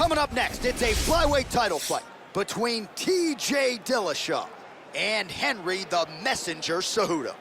Coming up next, it's a flyweight title fight between TJ Dillashaw and Henry the Messenger Cejudo.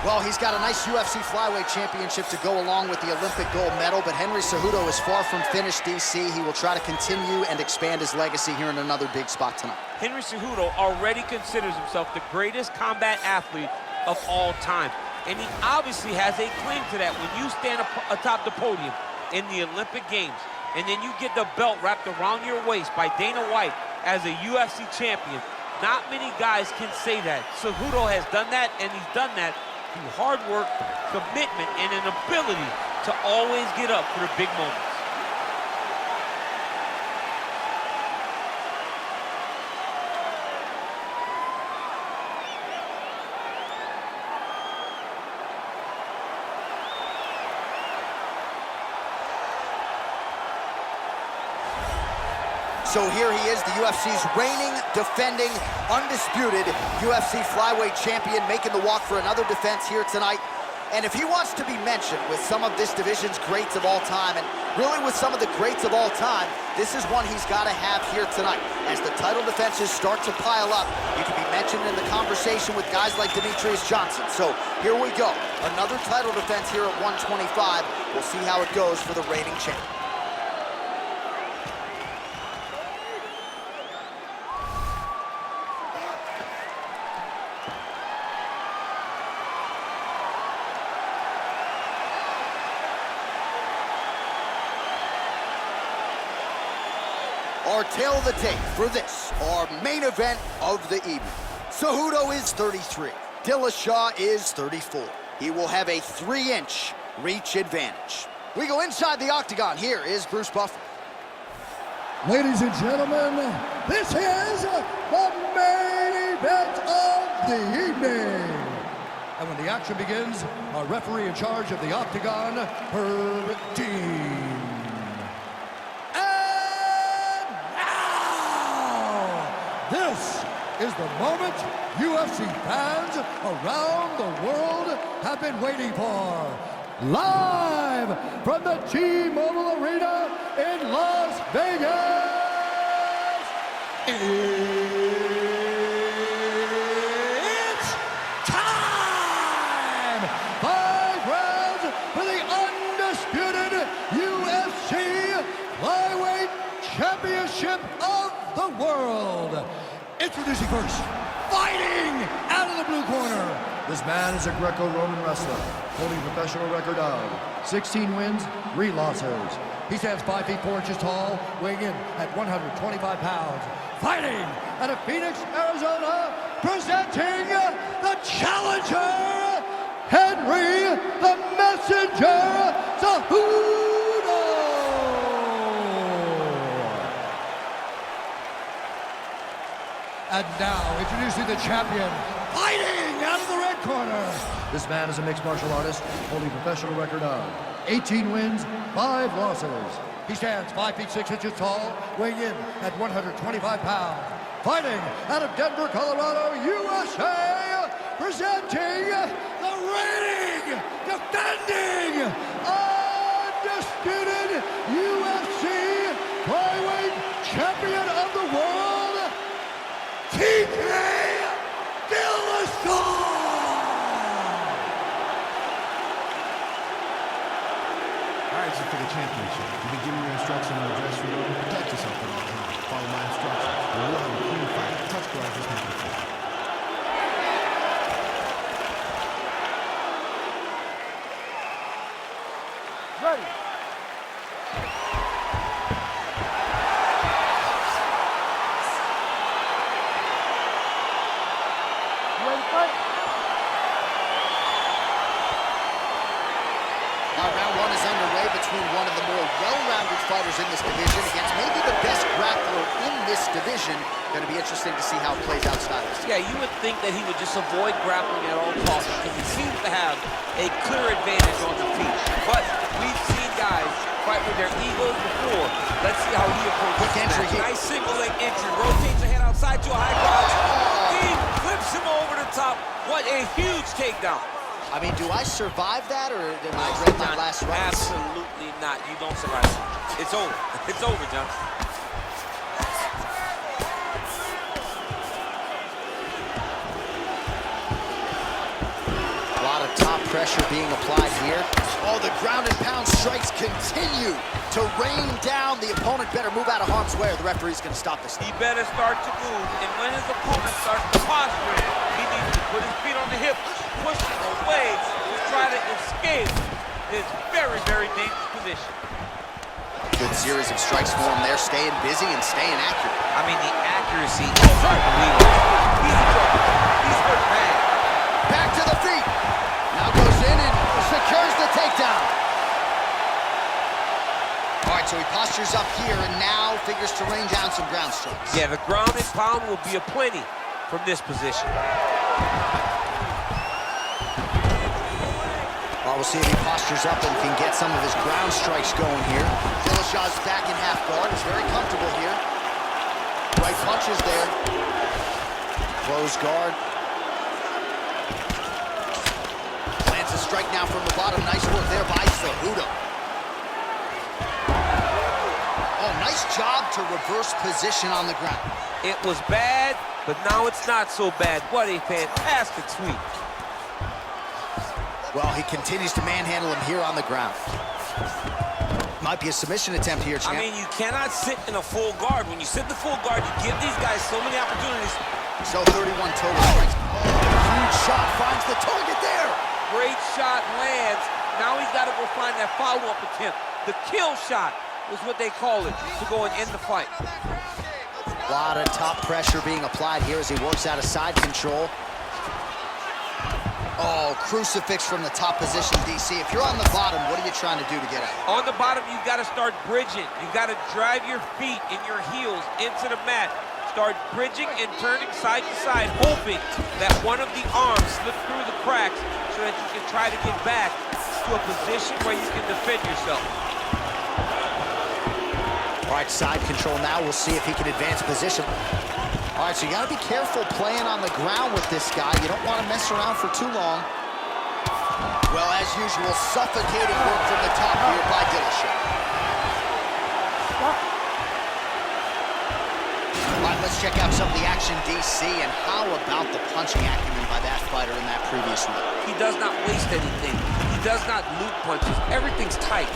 Well, he's got a nice UFC flyweight championship to go along with the Olympic gold medal, but Henry Cejudo is far from finished, DC. He will try to continue and expand his legacy here in another big spot tonight. Henry Cejudo already considers himself the greatest combat athlete of all time, and he obviously has a claim to that. When you stand atop the podium in the Olympic Games, and then you get the belt wrapped around your waist by Dana White as a UFC champion, not many guys can say that. Cejudo has done that, and he's done that through hard work, commitment, and an ability to always get up for the big moments. So here he is, the UFC's reigning, defending, undisputed UFC flyweight champion, making the walk for another defense here tonight. And if he wants to be mentioned with some of this division's greats of all time, and really with some of the greats of all time, this is one he's got to have here tonight. As the title defenses start to pile up, you can be mentioned in the conversation with guys like Demetrius Johnson. So here we go, another title defense here at 125. We'll see how it goes for the reigning champion. Our tail of the tape for this, our main event of the evening. Cejudo is 33. Dillashaw is 34. He will have a 3-inch reach advantage. We go inside the octagon. Here is Bruce Buffer. Ladies and gentlemen, this is the main event of the evening. And when the action begins, our referee in charge of the octagon, Herb Dean. This is the moment UFC fans around the world have been waiting for. Live from the T-Mobile Arena in Las Vegas, it's time! 5 rounds for the undisputed UFC Flyweight Championship of the world. Introducing first, fighting out of the blue corner. This man is a Greco-Roman wrestler, holding a professional record of 16 wins, 3 losses. He stands 5 feet 4 inches tall, weighing in at 125 pounds. Fighting out of Phoenix, Arizona, presenting the challenger, Henry the Messenger Cejudo. And now, introducing the champion, fighting out of the red corner. This man is a mixed martial artist, holding a professional record of 18 wins, 5 losses. He stands 5 feet 6 inches tall, weighing in at 125 pounds. Fighting out of Denver, Colorado, USA, presenting the reigning, defending, undisputed UFC flyweight champion of the world, TJ Dillashaw! All right, so for the championship, you've been giving your instruction in the dressing room. Protect yourself at all times. Follow my instructions. And we'll have a clean fight. Touch gloves is not before. Ready. Round 1 is underway between one of the more well-rounded fighters in this division against maybe the best grappler in this division. Going to be interesting to see how it plays out stylistically. Yeah, you would think that he would just avoid grappling at all costs because he seems to have a clear advantage on the feet. But we've seen guys fight with their egos before. Let's see how he approaches Quick entry that. here. Nice single leg entry. Rotates the head outside to a high cross. He flips him over the top. What a huge takedown. I mean, do I survive that, or am I read my last round? Absolutely not. You don't survive it. It's over. It's over, John. A lot of top pressure being applied here. Oh, the ground and pound strikes continue to rain down. The opponent better move out of harm's way, or the referee's going to stop this. He better start to move, and when his opponent starts to posture, he needs to put his feet on the hip, push him away to try to escape this very, very dangerous position. Good series of strikes for him there, staying busy and staying accurate. I mean, the accuracy is unbelievable. He's in trouble. He's hurt bad. Back to the feet. Now goes in and secures the takedown. All right, so he postures up here and now figures to rain down some ground strikes. Yeah, the ground and pound will be aplenty from this position. Well, we'll see if he postures up and can get some of his ground strikes going here. Dillashaw's back in half guard. He's very comfortable here. Right punches there. Close guard. Lands a strike now from the bottom. Nice work there by Cejudo. Oh, nice job to reverse position on the ground. It was bad, but now it's not so bad. What a fantastic sweep. Well, he continues to manhandle him here on the ground. Might be a submission attempt here, champ. I mean, you cannot sit in a full guard. When you sit in the full guard, you give these guys so many opportunities. So 31 total strikes. Huge shot finds the target there. Great shot lands. Now he's got to go find that follow-up attempt. The kill shot is what they call it, to go and end the fight. A lot of top pressure being applied here as he works out of side control. Oh, crucifix from the top position, DC. If you're on the bottom, what are you trying to do to get out? On the bottom, you've got to start bridging. You've got to drive your feet and your heels into the mat. Start bridging and turning side to side, hoping that one of the arms slips through the cracks so that you can try to get back to a position where you can defend yourself. All right, side control now. We'll see if he can advance position. All right, so you got to be careful playing on the ground with this guy. You don't want to mess around for too long. Well, as usual, suffocating work from the top here by Dillashaw. All right, let's check out some of the action, DC, and how about the punching acumen by that fighter in that previous round? He does not waste anything. He does not loop punches. Everything's tight.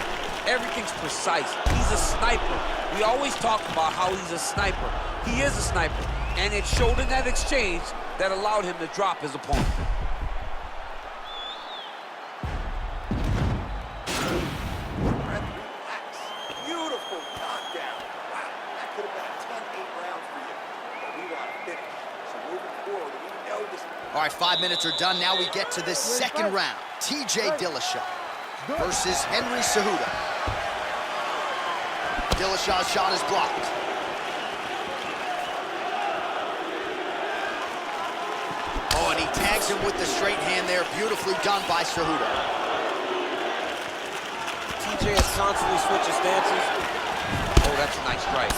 Everything's precise. He's a sniper. We always talk about how he's a sniper. He is a sniper. And it showed in that exchange that allowed him to drop his opponent. Beautiful knockdown. Wow, that could have been a 10-8 round for you. But we want to finish. So moving forward, we know this. All right, 5 minutes are done. Now we get to this second round. TJ Dillashaw versus Henry Cejudo. Dillashaw's shot is blocked. Oh, and he tags him with the straight hand there. Beautifully done by Cejudo. TJ has constantly switched his stances. Oh, that's a nice strike.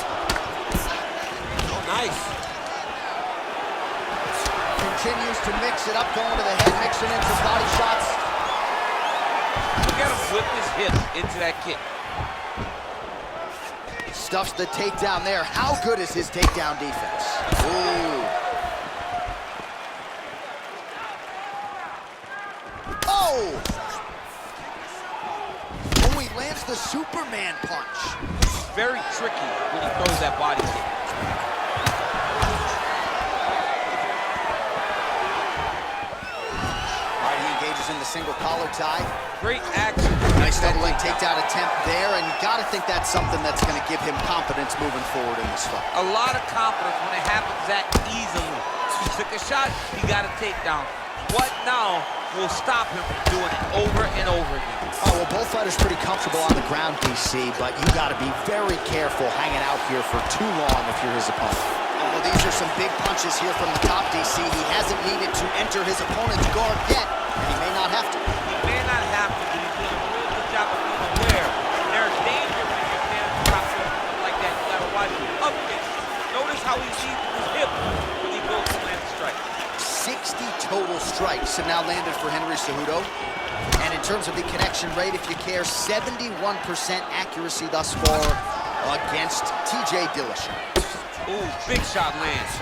Oh, nice. Continues to mix it up, going to the head, mixing in some body shots. Look at him whip his hip into that kick. Stuffs the takedown there. How good is his takedown defense? Ooh. Oh! Oh, he lands the Superman punch. Very tricky when he throws that body kick. All right, he engages in the single collar tie. Great action. Nice double leg takedown attempt there, and you got to think that's something that's going to give him confidence moving forward in this fight. A lot of confidence when it happens that easily. He took a shot, he got a takedown. What now will stop him from doing it over and over again? Oh, well, both fighters pretty comfortable on the ground, DC, but you got to be very careful hanging out here for too long if you're his opponent. Oh, well, these are some big punches here from the top, DC. He hasn't needed to enter his opponent's guard yet, and he may not have to. He may not have to, but he's doing a really good job of being aware. There's danger how he sees his hip when he goes to land the strike. 60 total strikes have now landed for Henry Cejudo. And in terms of the connection rate, if you care, 71% accuracy thus far against TJ Dillashaw. Ooh, big shot lands.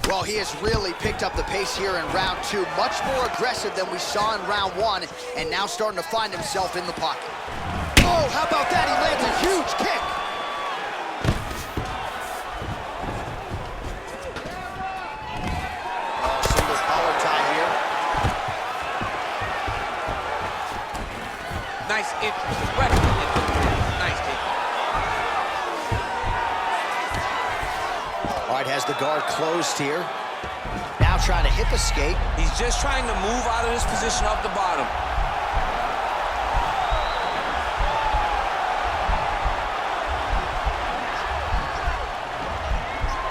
Well, he has really picked up the pace here in round 2. Much more aggressive than we saw in round 1, and now starting to find himself in the pocket. Oh, how about that? He lands a huge kick. Oh, single collar tie here. Nice entry, directly into the ring. Nice take. All right, has the guard closed here. Now trying to hip escape. He's just trying to move out of this position off the bottom.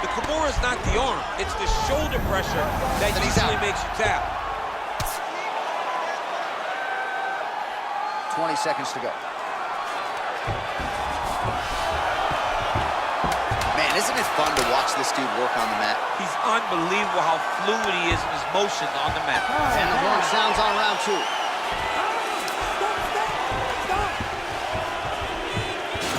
The Kimura is not the arm. It's the shoulder pressure that usually makes you tap. 20 seconds to go. Man, isn't it fun to watch this dude work on the mat? He's unbelievable how fluid he is in his motions on the mat. And the horn sounds on round 2.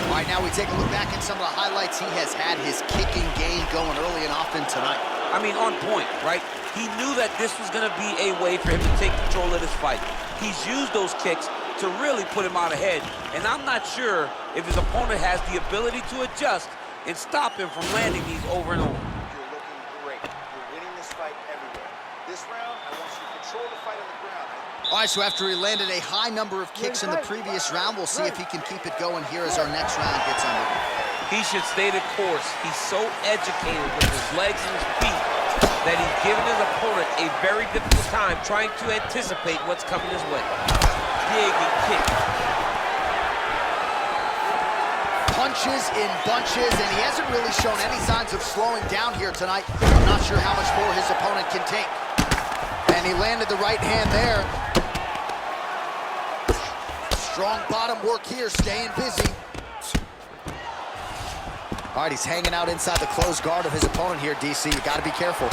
All right, now we take a look back at some of the highlights. He has had his kicking game going early and often tonight. I mean, on point, right? He knew that this was going to be a way for him to take control of this fight. He's used those kicks to really put him out ahead. And I'm not sure if his opponent has the ability to adjust and stop him from landing these over and over. You're looking great. You're winning this fight everywhere. This round, I want you to control the fight on the ground. All right, so after he landed a high number of kicks in the previous round, we'll see if he can keep it going here as our next round gets underway. He should stay the course. He's so educated with his legs and his feet that he's given his opponent a very difficult time trying to anticipate what's coming his way. Big and kick. Punches in bunches, and he hasn't really shown any signs of slowing down here tonight. I'm not sure how much more his opponent can take. And he landed the right hand there. Strong bottom work here, staying busy. All right, he's hanging out inside the closed guard of his opponent here, DC. You got to be careful.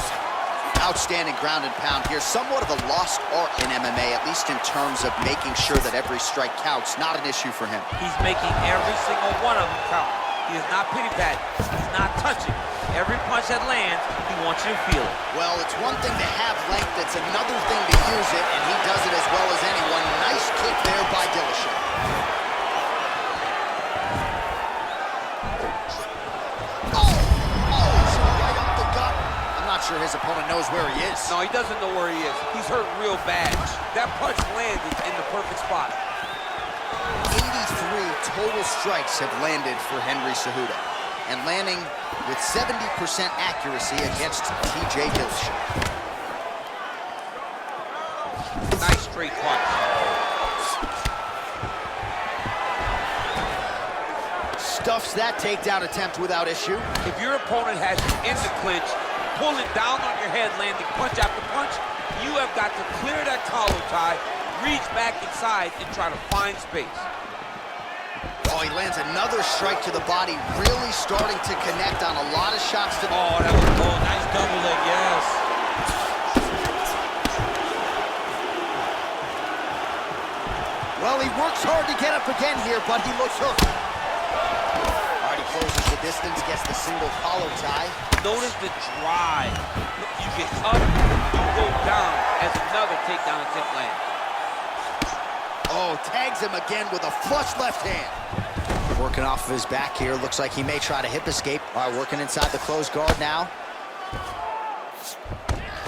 Outstanding ground and pound here. Somewhat of a lost art in MMA, at least in terms of making sure that every strike counts. Not an issue for him. He's making every single one of them count. He is not pity-patting. He's not touching. Every punch that lands, he wants you to feel it. Well, it's one thing to have length. It's another thing to use it, and he does it as well as anyone. Nice kick there by Dillashaw. Sure his opponent knows where he is. No, he doesn't know where he is. He's hurt real bad. That punch landed in the perfect spot. 83 total strikes have landed for Henry Cejudo, and landing with 70% accuracy against TJ Dillashaw. Nice straight punch. Stuffs that takedown attempt without issue. If your opponent has you in the clinch, pulling down on your head, landing punch after punch, you have got to clear that collar tie, reach back inside, and try to find space. Oh, he lands another strike to the body, really starting to connect on a lot of shots to the... Oh, that was cool. Nice double leg, yes. Well, he works hard to get up again here, but he looks hooked. All right, he closes the distance, gets the single collar tie. Notice the drive. You get up, you go down as another takedown attempt lands. Oh, tags him again with a flush left hand. Working off of his back here. Looks like he may try to hip escape. All right, working inside the closed guard now.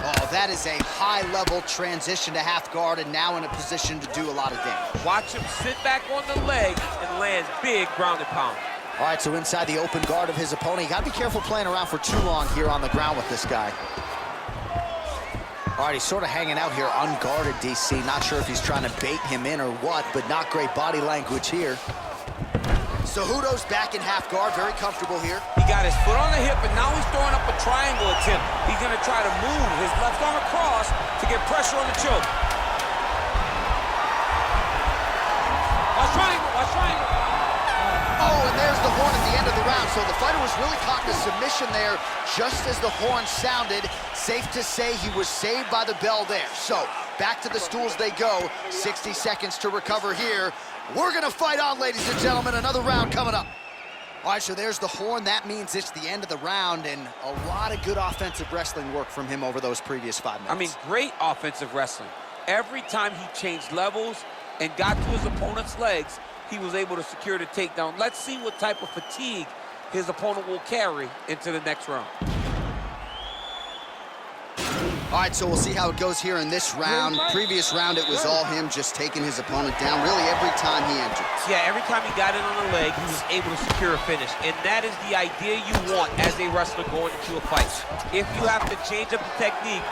Oh, that is a high-level transition to half guard, and now in a position to do a lot of damage. Watch him sit back on the leg and lands big ground and pound. All right, so inside the open guard of his opponent. You got to be careful playing around for too long here on the ground with this guy. All right, he's sort of hanging out here unguarded, DC. Not sure if he's trying to bait him in or what, but not great body language here. Cejudo's back in half guard, very comfortable here. He got his foot on the hip, and now he's throwing up a triangle attempt. He's going to try to move his left arm across to get pressure on the choke. Watch triangle, watch triangle. Oh, and there's so the fighter was really caught in a submission there just as the horn sounded. Safe to say he was saved by the bell there. So, back to the stools they go. 60 seconds to recover here. We're gonna fight on, ladies and gentlemen. Another round coming up. All right, so there's the horn. That means it's the end of the round, and a lot of good offensive wrestling work from him over those previous 5 minutes. I mean, great offensive wrestling. Every time he changed levels and got to his opponent's legs, he was able to secure the takedown. Let's see what type of fatigue his opponent will carry into the next round. All right, so we'll see how it goes here in this round. Previous round, it was all him just taking his opponent down really every time he entered. Yeah, every time he got in on the leg, he was able to secure a finish. And that is the idea you want as a wrestler going into a fight. If you have to change up the technique,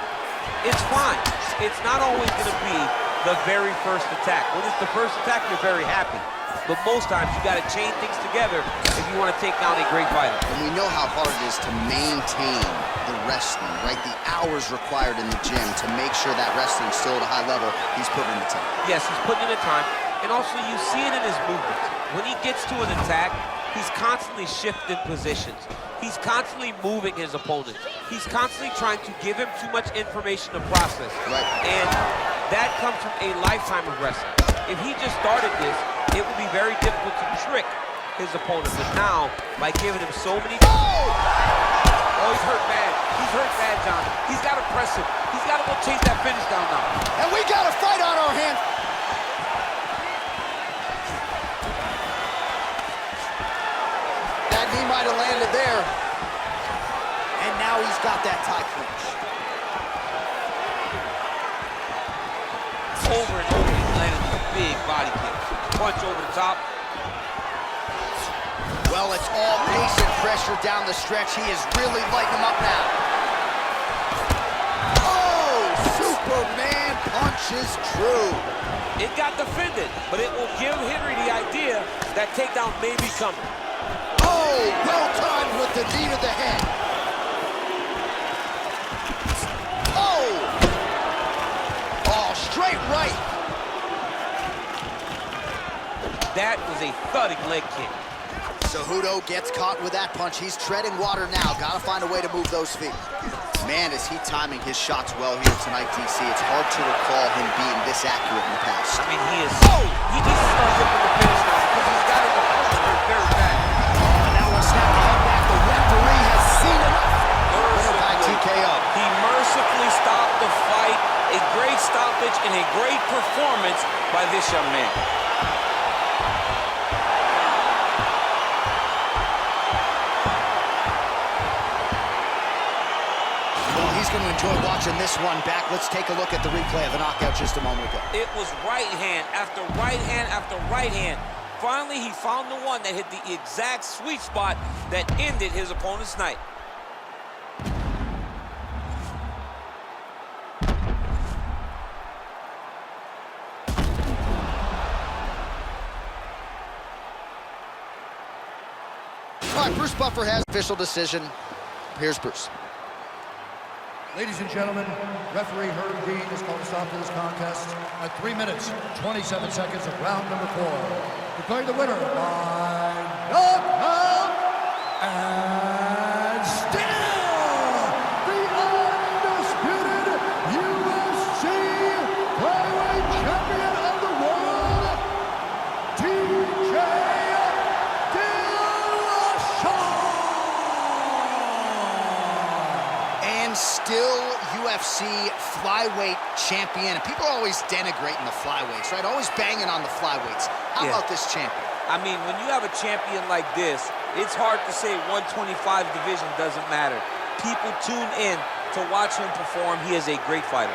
it's fine. It's not always going to be the very first attack. When it's the first attack, you're very happy. But most times, you got to chain things together if you want to take down a great fighter. And we know how hard it is to maintain the wrestling, right? The hours required in the gym to make sure that wrestling's still at a high level. He's putting in the time. Yes, he's putting in the time. And also, you see it in his movement. When he gets to an attack, he's constantly shifting positions. He's constantly moving his opponent. He's constantly trying to give him too much information to process. Right. And that comes from a lifetime of wrestling. If he just started this, it would be very difficult to trick his opponent. But now, by giving him so many... Oh, he's hurt bad. He's hurt bad, John. He's got to press him. He's got to go chase that finish down now. And we got a fight on our hands. That knee might have landed there. And now he's got that tie clinch. Over and over, he's landing a big body kick. Punch over the top. Well, it's all pace and pressure down the stretch. He is really lighting him up now. Oh, Superman punch is true. It got defended, but it will give Henry the idea that takedown may be coming. Oh, well timed with the knee to the head. Oh, straight right. That was a thudding leg kick. Cejudo gets caught with that punch. He's treading water now. Got to find a way to move those feet. Man, is he timing his shots well here tonight, DC. It's hard to recall him being this accurate in the past. I mean, he is... Oh! He needs to start looking the finish now because he's got his opponent hurt very bad. Now we'll snap the head back. The referee has seen enough. Winner by TKO. He mercifully stopped the fight. A great stoppage and a great performance by this young man. He's going to enjoy watching this one back. Let's take a look at the replay of the knockout just a moment ago. It was right hand after right hand after right hand. Finally, he found the one that hit the exact sweet spot that ended his opponent's night. All right, Bruce Buffer has official decision. Here's Bruce. Ladies and gentlemen, referee Herb Dean has called a stop to this contest at 3 minutes, 27 seconds of round number 4. Declaring the winner by knockout and still the undisputed UFC flyweight champion of the world, TJ Dillashaw. And still UFC flyweight champion. And people are always denigrating the flyweights, right? Always banging on the flyweights. How about this champion? I mean, when you have a champion like this, it's hard to say 125 division doesn't matter. People tune in to watch him perform. He is a great fighter.